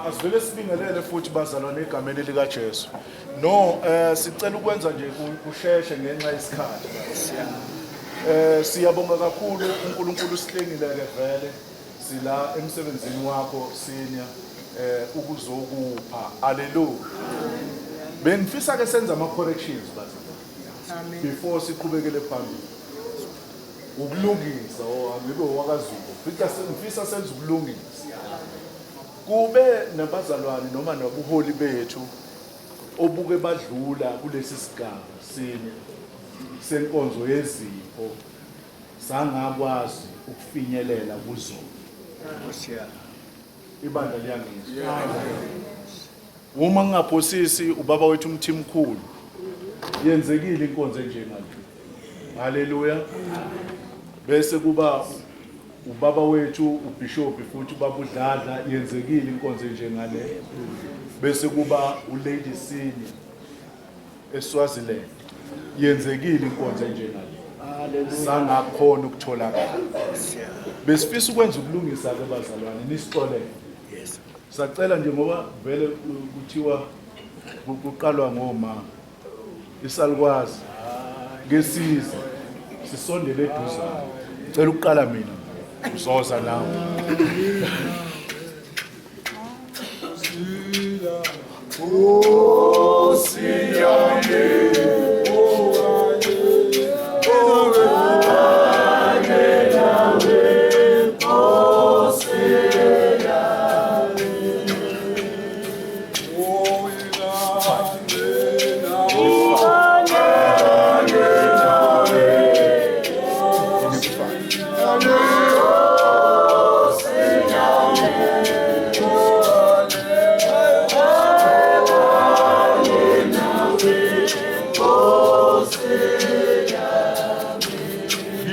Asivele sibingelele futhi bazalwane egameni lika Jesu. No, sicela ukwenza nje kusheshe ngenxa yesikhathi. Siyabonga kakhulu uNkulunkulu usihlengile-ke vele sila emsebenzini wakho senior ukuzokupha. Hallelujah. Bengifisa ke senza ama corrections bazalwane. Before siqhubekele phambili. Ukulungisa angibe wakazulu. Ngifisa senze ukulungisa. Kube nabazalwane noma nabuholi bethu obuke badlula kulesi sigaba sini senkonzo yezipho sangakwazi ukufinyelela kuzo. Ibandla liyangizwa. Uma ngingaphosisi ubaba wethu umthimkhulu yenzekile inkonzo enjengale. Haleluya. Bese kuba ubaba wethu uBishop futhi ubaba uDladla yenzekile inkonzo njengale. Bese kuba uLady Senior eSwaziland yenzekile inkonzo enjengale sangakhona ukutholakala besifisa ukwenza ukulungisa ke bazalwane nisixolele sacela nje ngoba vele kuthiwa kuqalwa ngoma isalukwazi ngesiza sisondele eduzane cela ukuqala mina uzoza nawe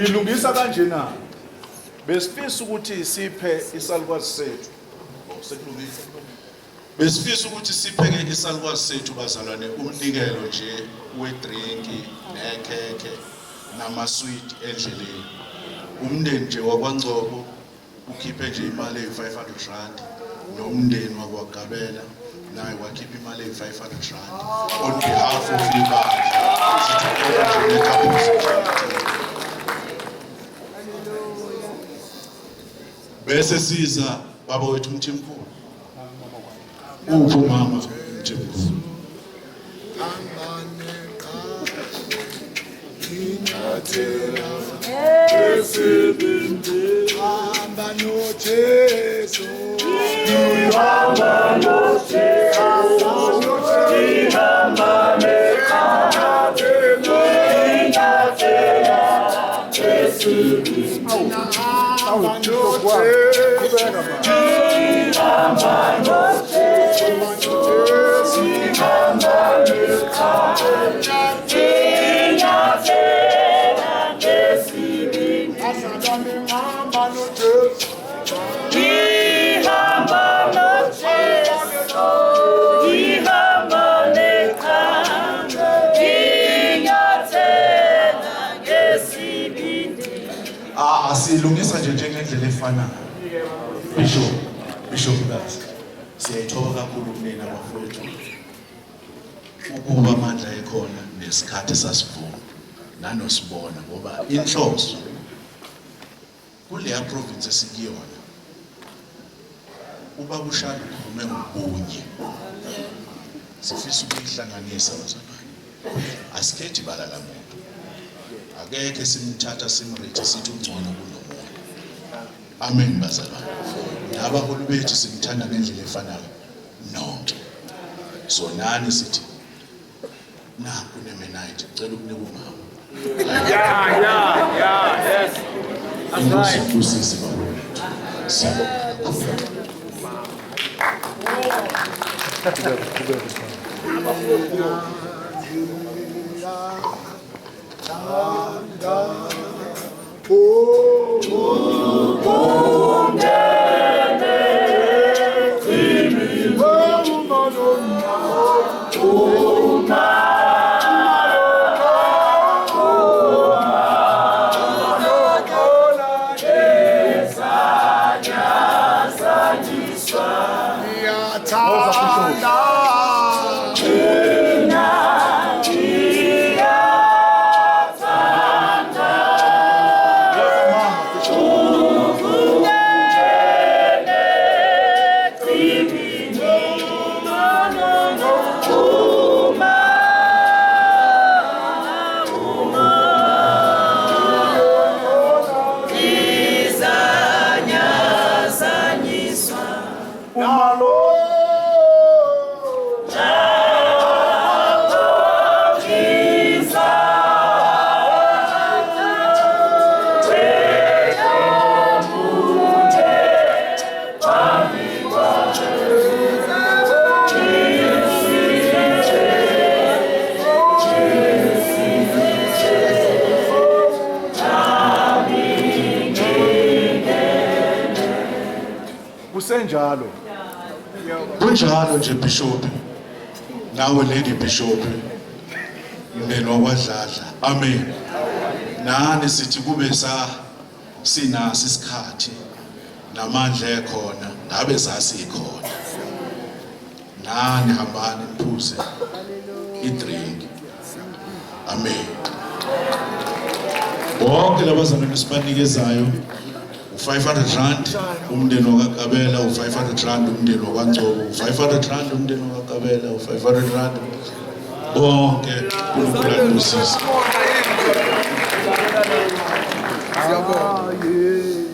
ngilungisa kanjena besifisa ukuthi siphe isalukwazi sethu sekulungisa besifisa ukuthi siphe ke isalukwazi sethu bazalwane umnikelo nje wedrinki nekhekhe namasweet endleleni umndeni nje wakwaNgcobo ukhiphe nje imali eyi500 rand nomndeni wakwagabela naye wakhipha imali eyi500 rand on behalf of ibandla sithokoza nje nekaphuzi bese siza baba wethu Mthimkhulu uphi mama Mthimkhulu hamba noJesu hamba noJesu hamba silungisa nje njengendlela efanayo Bishop Kazi siyayithoba kakhulu kunina bafowethu ukuba amandla ekhona nesikhathi sasivuma nanosibona ngoba inhloso kuleya province esikuyona uba kushaya ukhulume ngobunye sifisa ukuyihlanganisa bazalwane asikhethi bala lamuntu akekho simthatha simrethe sithi ungcono kunomuntu amen bazalwane nabaholi bethu simthanda ngendlela efanayo nonke so nani sithi na kunemenite cela ukunika umama yes that's right usisi baba kusenjalo kunjalo nje Bishop nawe Lady Bishop umndeni wakwaDladla. Amen. Nani sithi kube sinasi isikhathi namandla ekhona ngabe sasikhona. Nani hambani niphuze idrink. Amen. Bonke labazalwane sibanikezayo u500 umndeni wakakabela, u500 umndeni wakwaNgcobo, u500 umndeni wakakabela, u500 bonke uNkulunkulu usisi.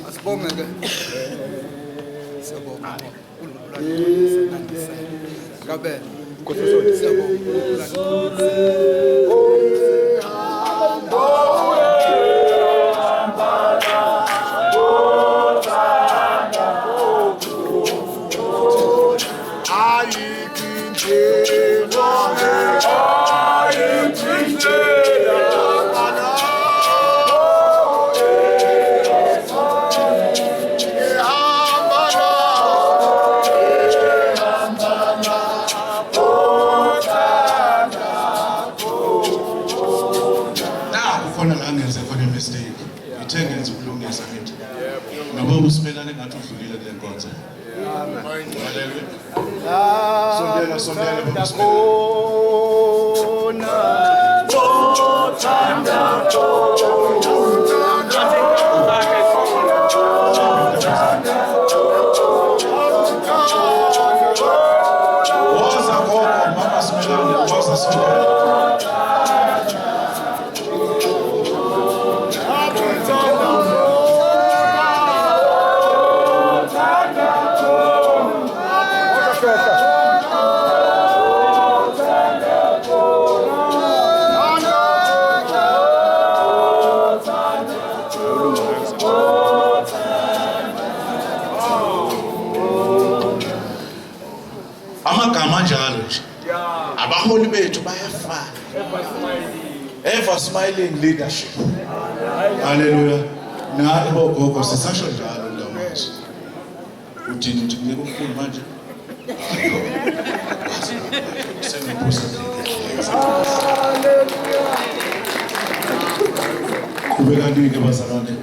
Asibonge ke. Siyabonga. Kabela. Kodwa sonke siyabonga. Usimelane ngathi udlulile kule nkonzo. Haleluya. Sondela khona othanda woza gogo mama simelane woza simelane. Amagama njalo nje. Abaholi bethu bayafana. Ever smiling leadership. Hallelujah. Nabo gogo sisasho njalo ndamazi. Uthini uthi ngeke umkhulu manje? Semiphuza. Kubeka ndike bazalwane.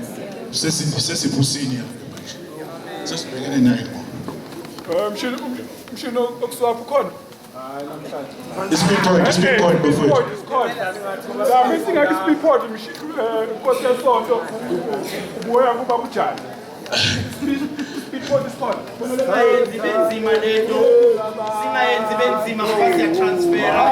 Sesiphu senior manje. Sesibhekene naye ngoba. Mshino okuswapha khona. It's been point before. La missing a speed point Nkosi yesonto ubuya kuba kujani. Speed point is khona. singayenzi benzima lento singayenzi benzima ngoba siya transfera.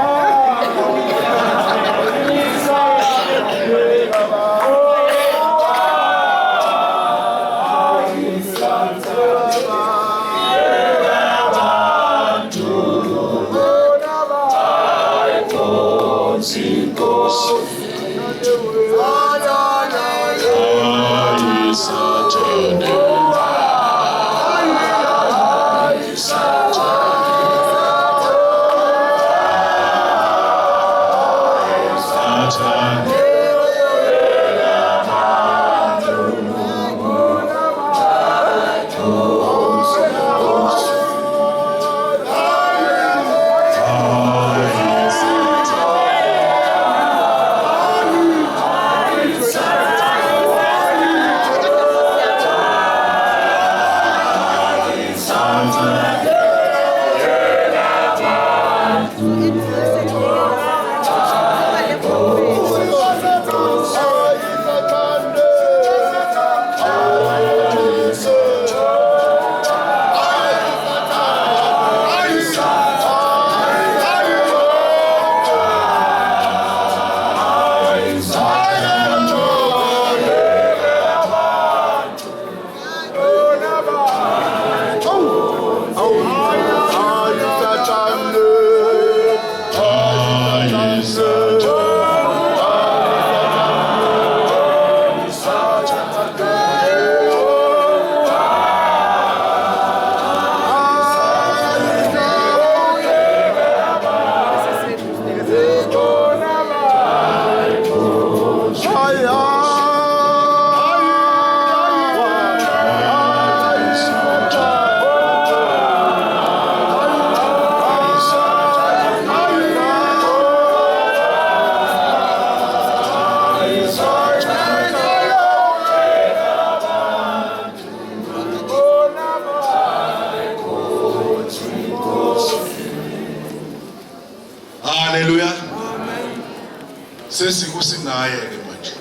sesikusingaye ke manje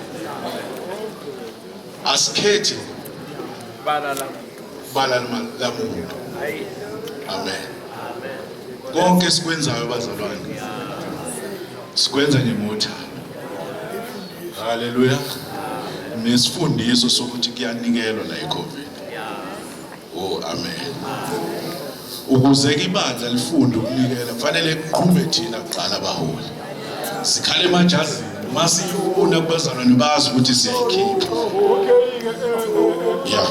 asikhethi bala la muntu. Amen. Konke sikwenzayo bazalwane sikwenza ngemothando. Haleluya. Nesifundiso sokuthi kuyanikelwa la eCovid. Oh amen. Ukuze ibandla lifunde ukunikela kufanele kuqhube thina kuqala abaholi. Sikhale emajazini masiyibona kubazalwane bazi ukuthi siyayikhipha. Yeah.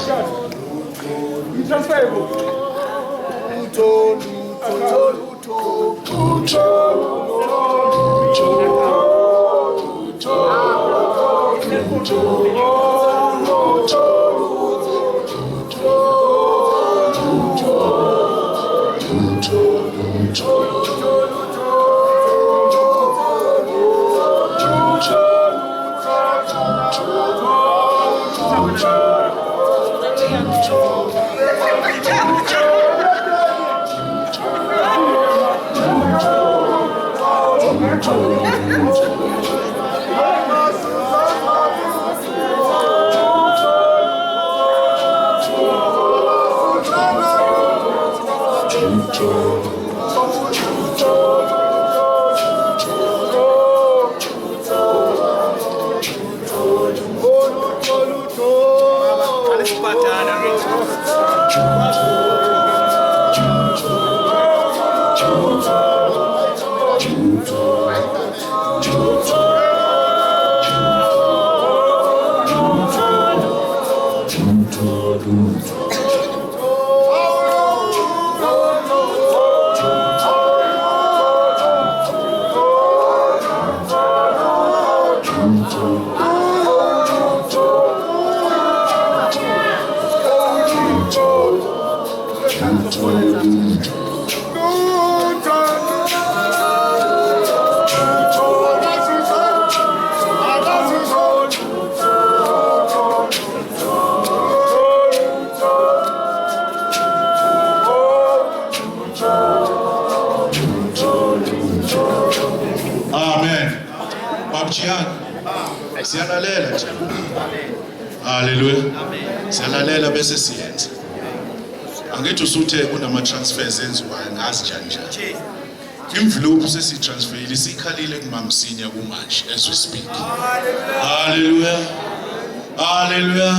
Siyalalela nje. Haleluya. Siyalalela bese siyenza. Angithi usuthe kunama transfers enziwayo ngazi njani. Imvlopu sesitransferile sikhalile kumamsinya kumanje as we speak. Haleluya. Haleluya.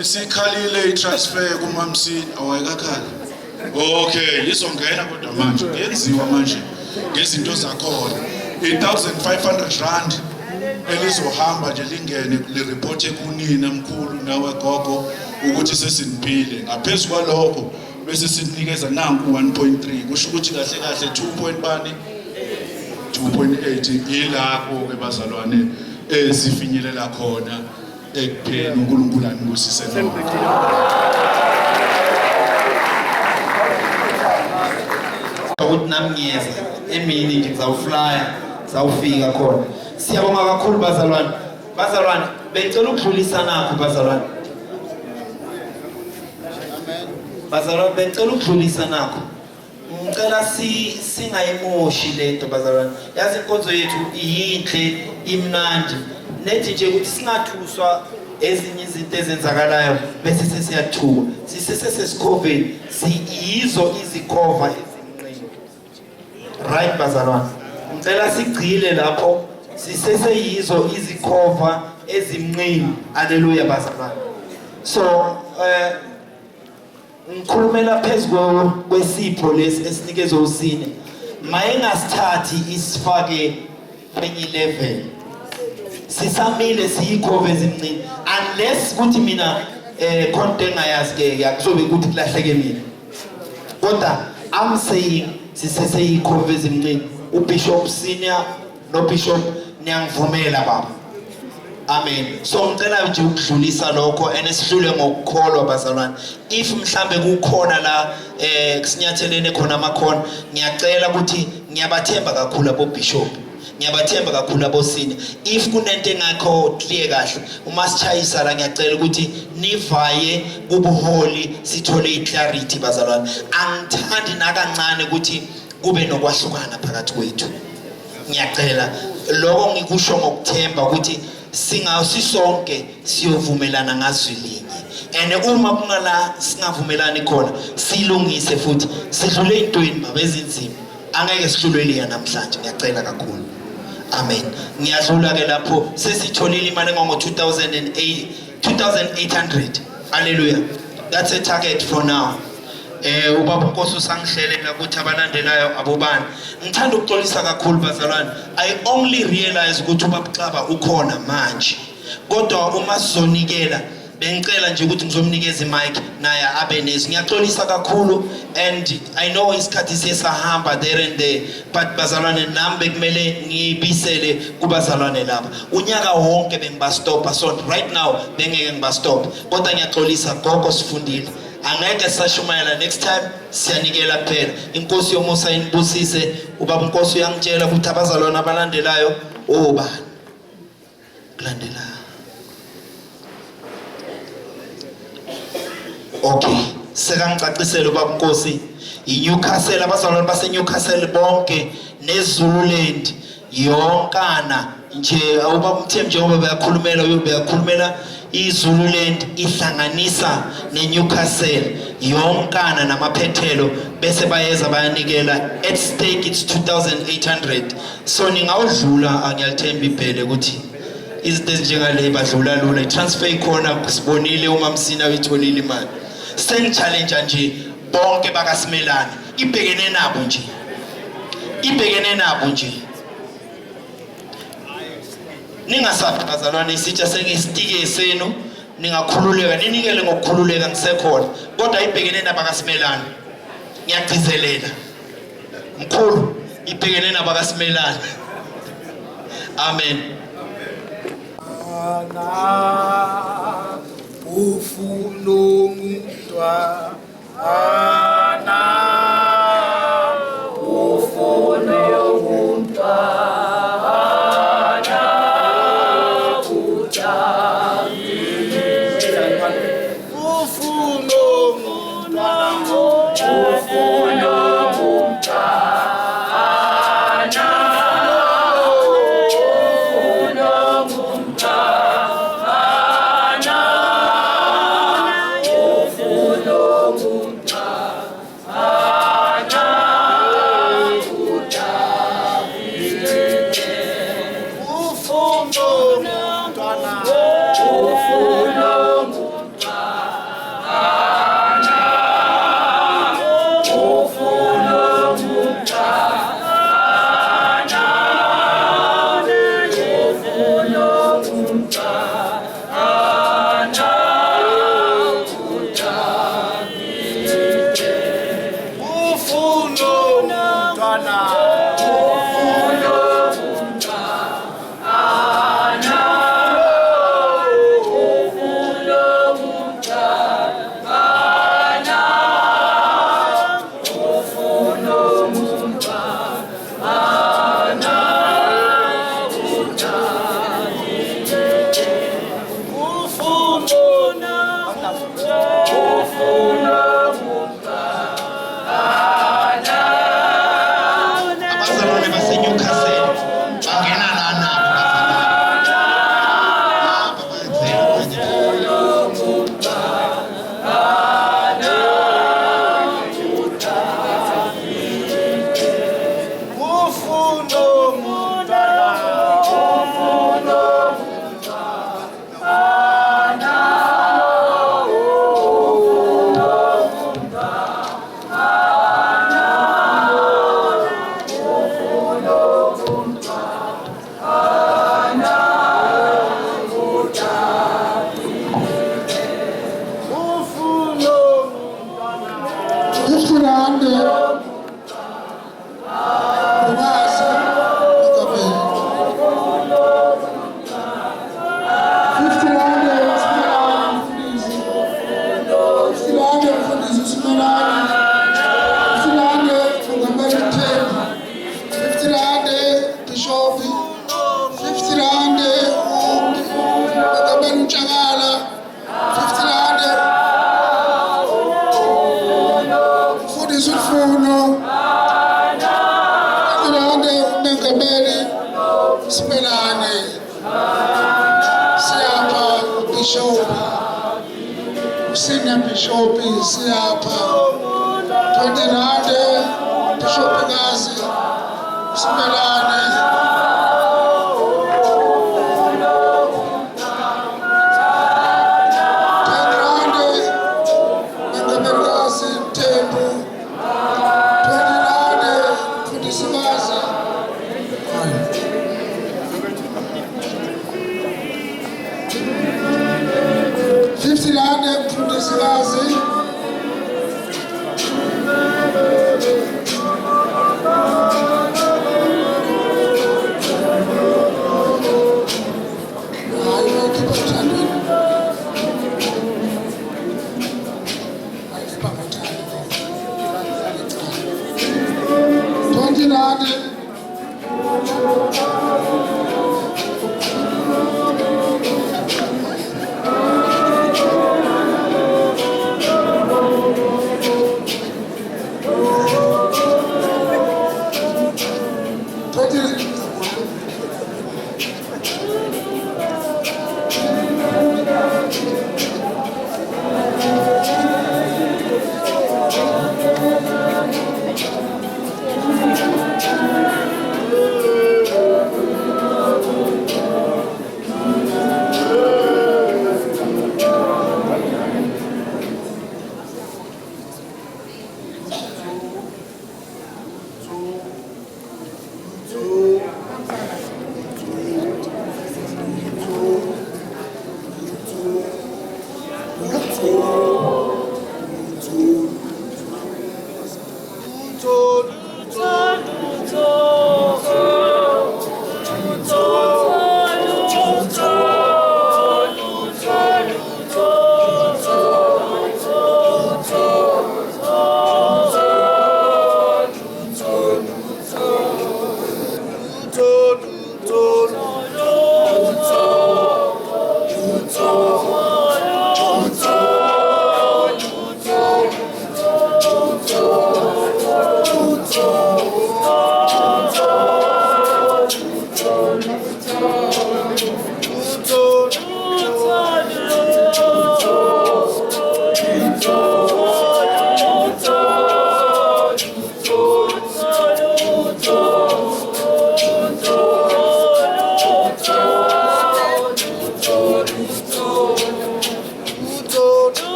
Isikhalile itransfer kumamsinya awayikakhala. Okay, izongena kodwa manje yenziwa manje ngezinto zakhona. 1,500 rand elizohamba nje lingene lireport kunina mkhulu nawe gogo ukuthi sesiniphile ngaphezulu kwalokho bese sinikeza nanku 1.3 kusho ukuthi kahle kahle 2.8 yilapho ke bazalwane sifinyelela khona ekupheni uNkulunkulu anibusise nonke. Ukuthi namnyeza emini ngizawuflya zawufika khona. Siyabonga kakhulu bazalwane. Bazalwane becela ukudlulisa nakho bazalwane. Amen. Bazalwane becela ukudlulisa nakho. Ngicela singayimoshi lento bazalwane. Yazi inkonzo yethu iyinhle imnandi. Nethi nje ukuthi singathuswa ezinye izinto ezenzakalayo bese sesiyathuka. Sisesesikhove siyizo Izikhova Ezimnqini. Right bazalwane. Ngicela sigcile lapho siseseyizo Izikhova Ezimnqini. Haleluya bazalwane. So ngikhulumela phezulu kwesipho lesi esinikezwe usine. Mayengasithathi isifake kwenye level. Sisamile siyikhova Ezimnqini unless ukuthi mina konke ngayazi ke akuzobe ukuthi kulahleke mina. Kodwa I'm saying siseseyikhova Ezimnqini. uBishop Senior noBishop niyangivumela baba. Amen. So ngicela nje ukudlulisa lokho enesihlule ngokukholwa bazalwane. If mhlambe kukhona la kusinyathelene khona amakhona, ngiyacela ukuthi ngiyabathemba kakhulu aboBishop. Ngiyabathemba kakhulu abosini. If kunento engakho clear kahle, uma sichayisa la ngiyacela ukuthi nivaye kubuholi sithole iclarity bazalwane. Angithandi nakancane ukuthi kube nokwahlukana phakathi kwethu. Ngiyacela lokho ngikusho ngokuthemba ukuthi sisonke siyovumelana ngazwilinye and uma kungala singavumelani khona silungise futhi sidlule intweni mabezinzima angeke sidlulele namhlanje ngiyacela kakhulu amen ngiyadlula ke lapho sesitholile imali ngo 2800 hallelujah that's a target for now ubaba Nkosi usangihlelela ukuthi abalandelayo abobani ngithanda ukuxolisa kakhulu bazalwane I only realize ukuthi ubaba Xaba ukhona manje kodwa uma sizonikela bengicela nje ukuthi ngizomnikeza imic naye abe nezo ngiyaxolisa kakhulu and I know isikhathi sesahamba there and there but bazalwane nami bekumele ngibisele kubazalwane laba unyaka wonke bengibastopa so right now bengeke ngibastopa kodwa ngiyaxolisa gogo sifundile angeke sashumayela next time siyanikela kuphela inkosi yomusa inibusise ubaba Nkosi uyangitshela ukuthi abazalwane abalandelayo obani kulandela okay sekangicacisela ubaba Nkosi iNewcastle abazalwane base Newcastle bonke neZululand yonkana nje ubaba Mthembu njengoba beyakhulumela iZululand ihlanganisa neNewcastle yonkana namaphethelo bese bayeza bayanikela at stake it's 2800 so ningawudlula angiyalithemba iphele ukuthi izinto ezinjengale badlula lula itransfer ikhona sibonile uma Msina uyitholile imali sengichallenge nje bonke bakaSimelane ibhekene nabo nje ningasathi bazalwane isitsha sengisitike senu ningakhululeka ninikele ngokukhululeka ngisekhona kodwa ibhekene nabakaSimelane ngiyagcizelela mkhulu ibhekene nabakaSimelane amen ufuna umntwana Bishop, Senior Bishop siyapha 20 rand, Bishop Gazi Simelane.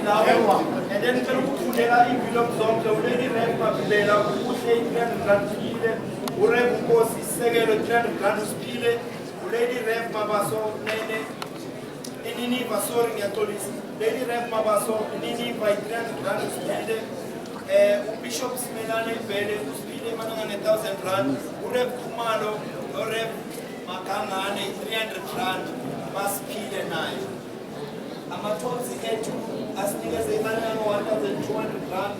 and then ngicela ukufundela iy'mpilo zonke uleli rep mabibela uhle 300 rand usiphile urep unkosi isisekelo 300 rand usiphile uleli rep mabaso nene ininiva sorry ngiyaxolisa leli rep mabaso ininiva 300 rand usiphile uBishop Simelane Vele usiphile mananga ne-1000 rand urep Khumalo norep Makangane 300 rand basiphile naye amathonsi ethu asinikeze imali yango-1200 rand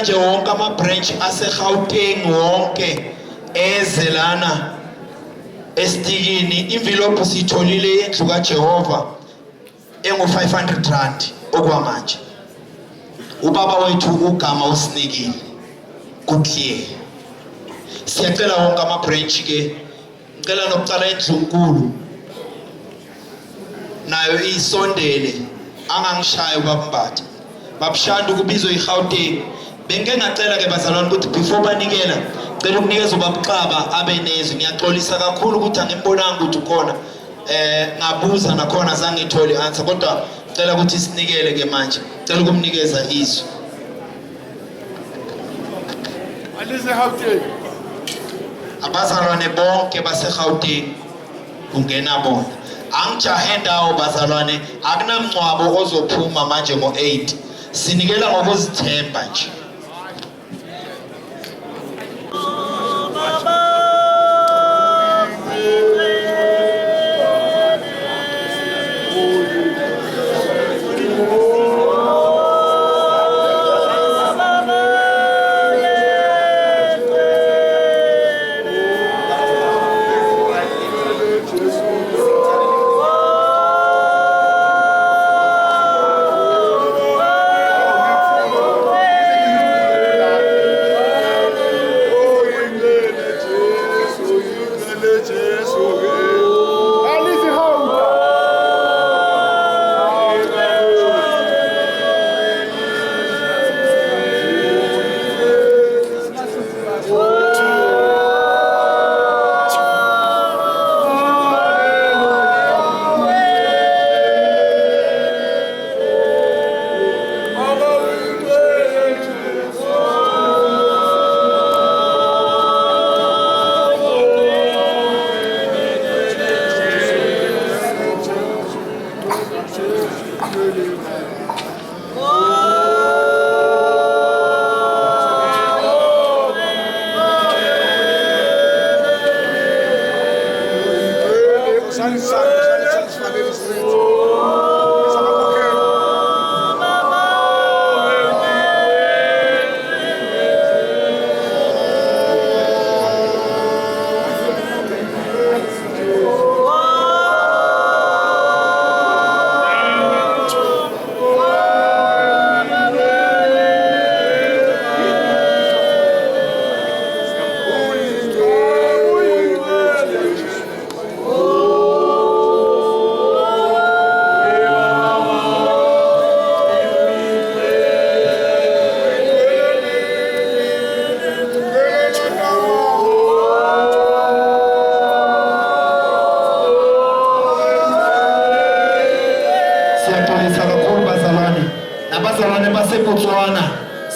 nje wonke ama-branch ase-Gauteng wonke ezelana esitikini imvilophu siyitholile yendlu kaJehova engu-500 rand okwamanje ubaba wethu ugama usinikile kuclear siyacela wonke ama-branch ke ngicela nokucala indlu nkulu nayo isondele angangishayi ubabambatha babushanda ukubizwa iGauteng bengeke ngacela ke bazalwane ukuthi before banikela cela ukunikeza ubabxaba abe nezwi ngiyaxolisa kakhulu ukuthi angimbonanga ukuthi ukhona ngabuza nakhona zange ngithole answer kodwa cela ukuthi sinikele ke manje cela ukumnikeza izwi abazalwane bonke baseGauteng ungena bona angijahe ndawo bazalwane akunamncwabo ozophuma manje ngo-8 sinikela ngokuzithemba nje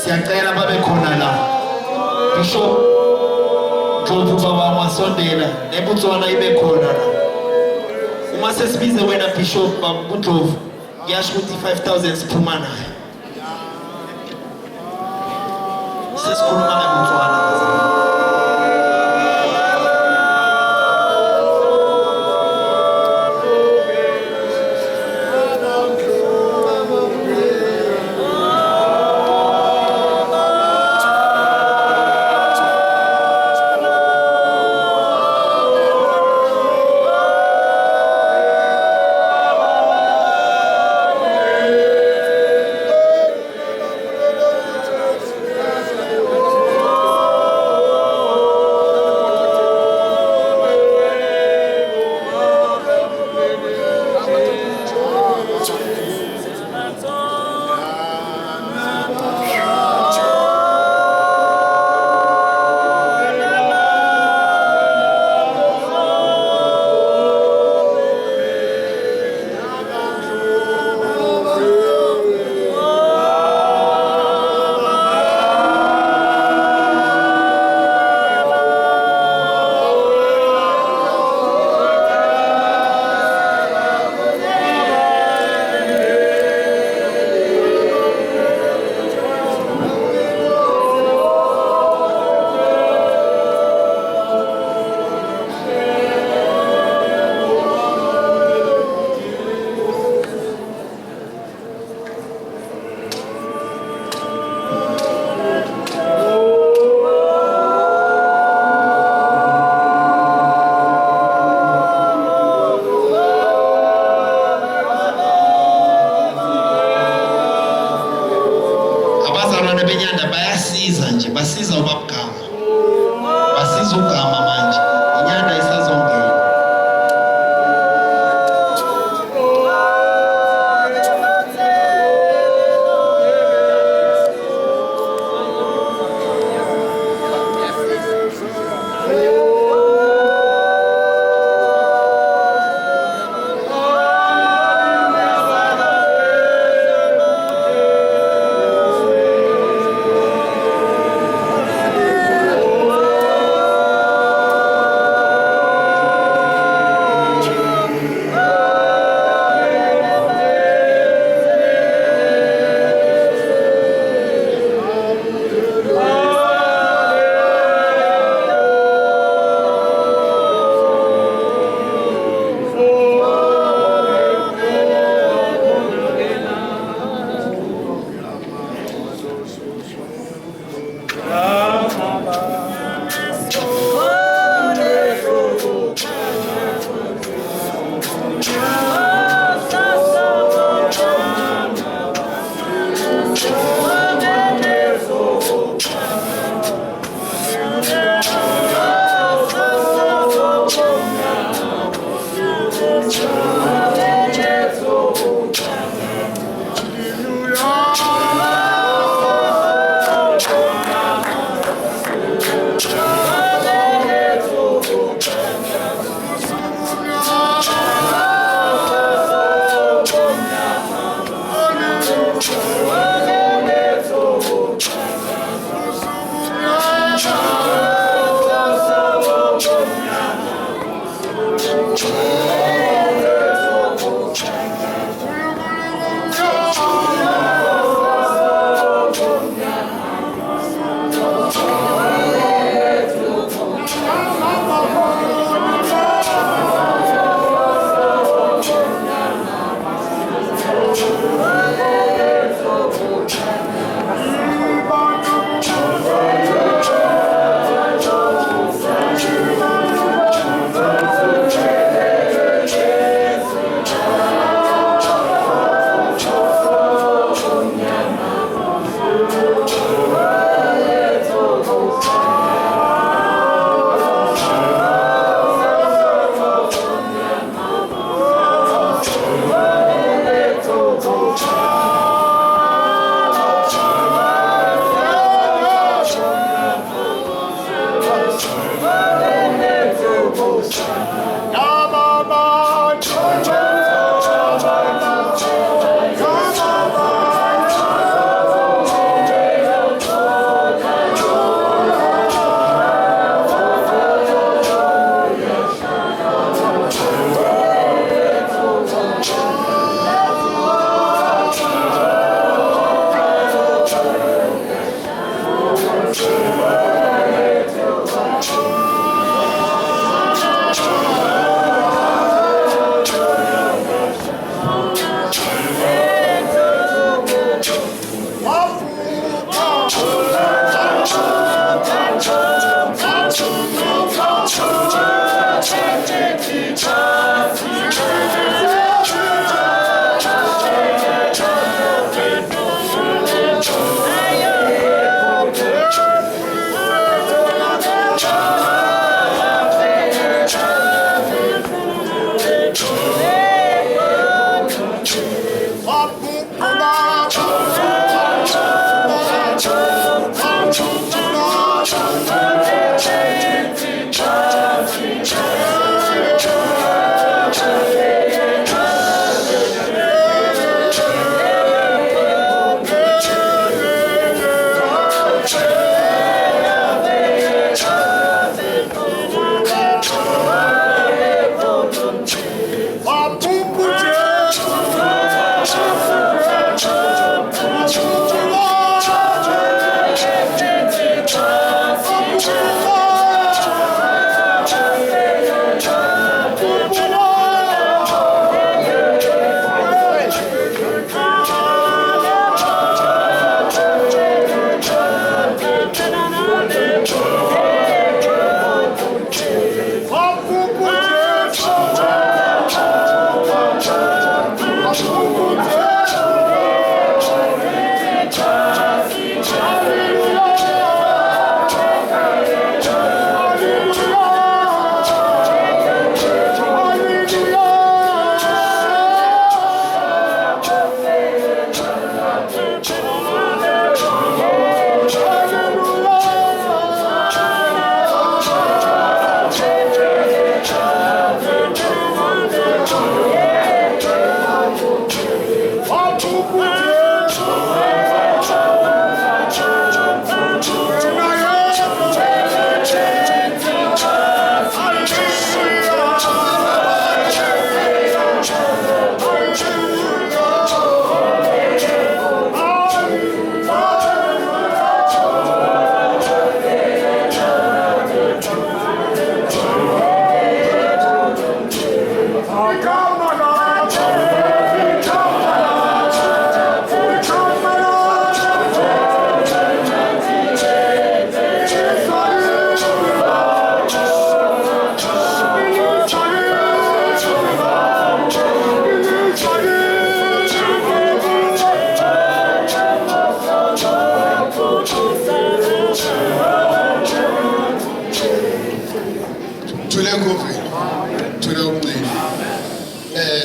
siyacela babe khona la Bishop J.J Mashinini neBotswana ibe khona la uma sesibize wena Bishop Ndlovu ngiyasho ukuthi 5000 siphuma nayo sesikhuluma ngeBotswana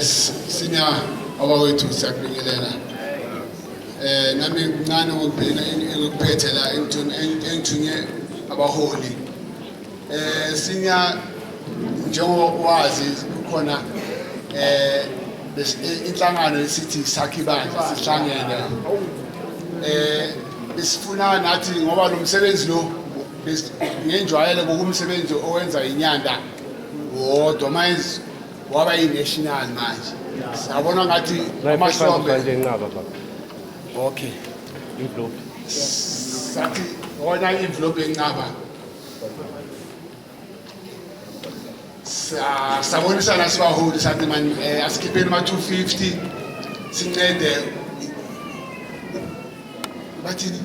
Senior abawethu siyakubingelela. Nami mncane ngokuphila engikuphethe la engithunye abaholi. Senior njengoba wazi khona inhlangano esithi sakhe ibandla sihlangene. Besifuna nathi ngoba lo msebenzi lo ngenjwayele ngokumsebenzi owenza inyanda wodwa manje waba yi-national manje. Siyabona ngathi amahlombe okay envelope sathi wona envelope encaba sabonisana sibaholi sathi man asikhipheni ama-250 sincede bathini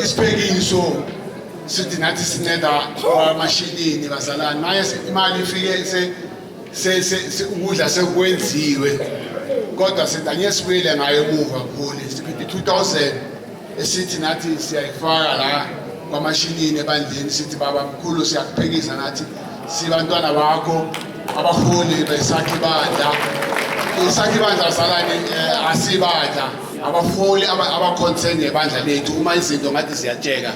isibhekiso sithi nathi sinceda Mashinini bazalwane manje imali ifike ukudla sekwenziwe kodwa sidanye sibuyele ngayo emuva kupholi 2000 esithi nathi siyayifaka la kwaMashinini ebandleni sithi baba mkhulu siyakuphekisa nathi sibantwana bakho abaholi besakhe ibandla bazalwane asibandla abaholi abaconcern nebandla lethu uma izinto ngathi siyatsheka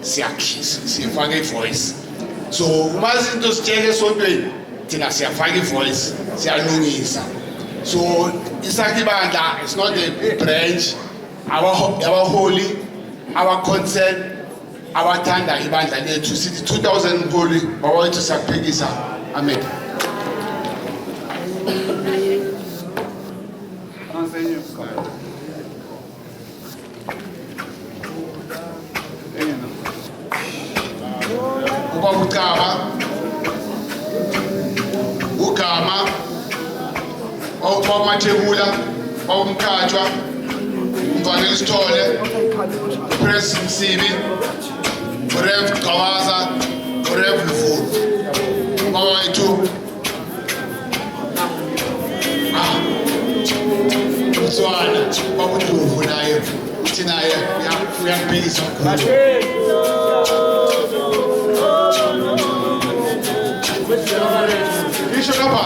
siyafaka ivoice so uma izinto sitsheke esontweni thina siyafaka ivoice siyalungisa so isakhe ibandla is not a branch abaholi abaconcern abathanda ibandla lethu sithi 2000 mkhulu bawethu siyakuphekisa amen. Ugama awumathebula awumkhatshwa umfanele isithole Press Msibi Rev Kawaza Rev Mfulu baba wethu Mtswana babuduvu naye uthi naye uyaphikisa Isho kapha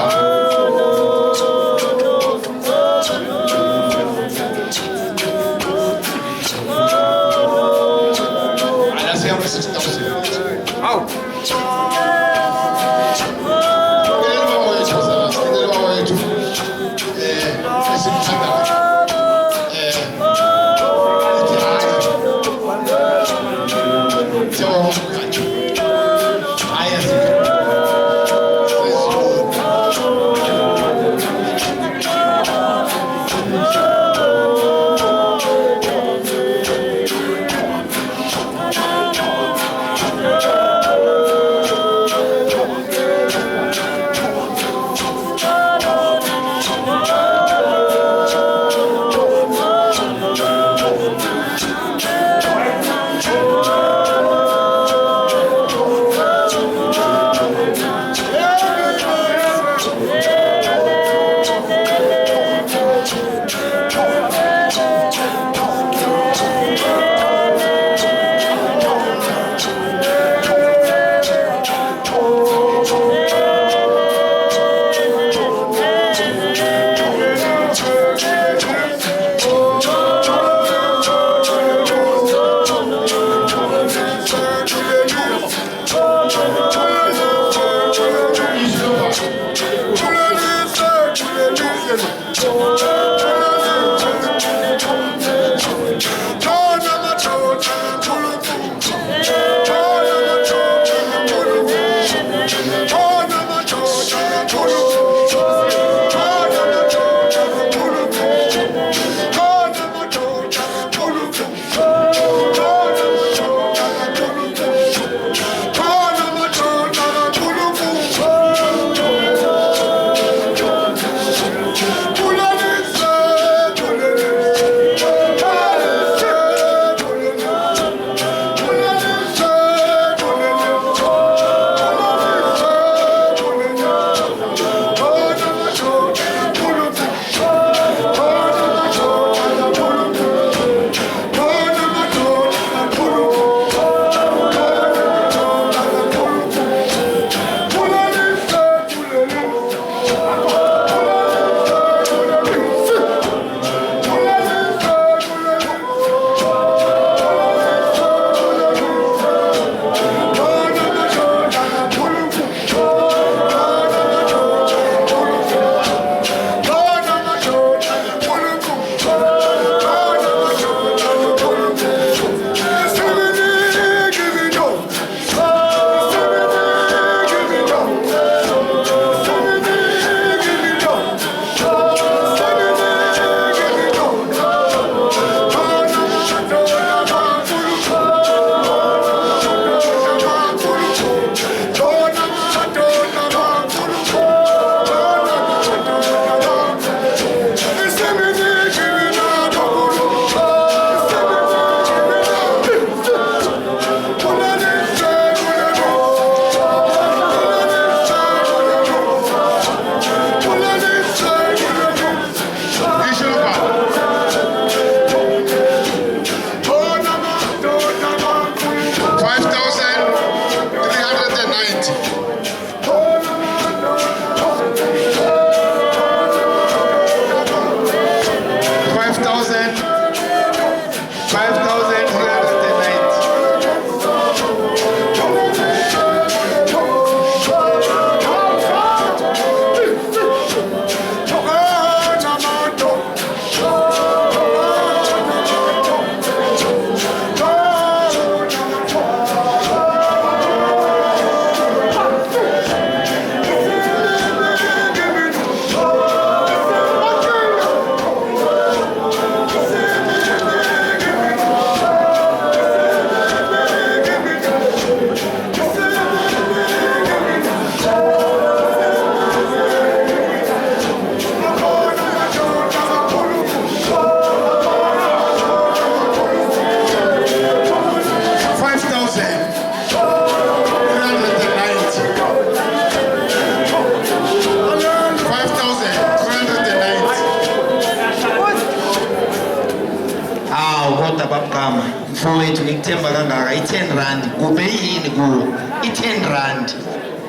babgama mfowethu ngikuthemba kangaka i-10 rand kube yini kuwo i-10 rand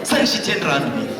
sengisho i-10 rand mina